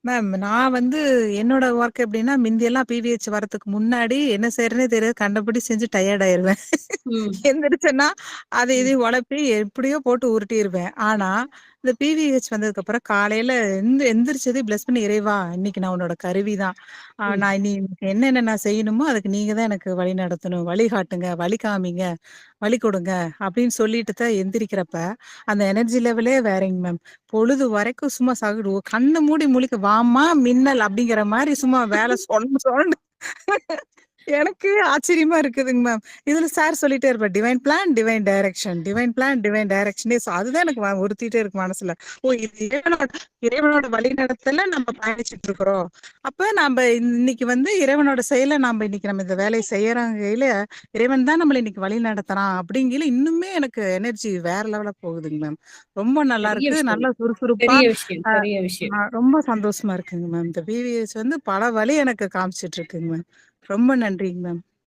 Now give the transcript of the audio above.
Ma'am நான் வந்து என்னோட ஒர்க் எப்படின்னா, மிந்தியெல்லாம் பிவிஹெச் வரதுக்கு முன்னாடி என்ன செய்றதுன்னே தெரியாது. கண்டபடி செஞ்சு டயர்ட் ஆயிருவேன். ம். எந்திரிச்சேன்னா, அதை ம். இதையும் ஒழப்பி எப்படியோ போட்டு உருட்டிருவேன். ஆனா, இந்த பிவிஹெச் வந்ததுக்கப்புறம் காலையில எந்திரிச்சதே பிளஸ் பண்ணி, "இறைவா! இன்னைக்கு நான் உன்னோட கருவி தான். ம். நான் இனி என்னென்ன நான் செய்யணுமோ, அதுக்கு நீங்க தான் எனக்கு வழி நடத்தணும். வழிகாட்டுங்க, வழி காமிங்க, வழி கொடுங்க." அப்படின்னு சொல்லிட்டு தான் எந்திரிக்கிறப்ப, அந்த எனர்ஜி லெவலே வேறங்க மேம். பொழுது வரைக்கும் சும்மா சகுடு கண்ண மூடி முழிக்க, "வாம்மா மின்னல்" அப்படிங்கிற மாரி சும்மா வேல சொன்னு சொன்னு எனக்கு ஆச்சரியமா இருக்குதுங்க மேம். இதுல சார் சொல்லிட்டே இருப்பார். Divine plan, divine direction, divine plan, divine டைரக்ஷனே அதுதான் எனக்கு உறுத்திட்டே இருக்கு மனசுல. ஓ! இது இறைவனோட இறைவனோட வழிநடத்தல்ல நம்ம பயணிச்சுட்டு இருக்கிறோம். அப்ப நம்ப இன்னைக்கு வந்து இறைவனோட செயல இன்னைக்கு நம்ம இந்த வேலைய செய்யறோங்கையில, இறைவன் தான் நம்மள இன்னைக்கு வழி நடத்துறான் அப்படிங்கையில இன்னுமே எனக்கு எனர்ஜி வேற லெவல்ல போகுதுங்க மேம். ரொம்ப நல்லா பெரிய இருக்கு. விஷயம். நல்லா சுறுசுறுப்பா பெரிய விஷயம், அ பெரிய விஷயம். ரொம்ப சந்தோஷமா இருக்குங்க மேம். இந்த பிவிஎஸ் வந்து பல வழி எனக்கு காமிச்சுட்டு இருக்குங்க மேம். ரொம்ப நன்றிங்க மேம்.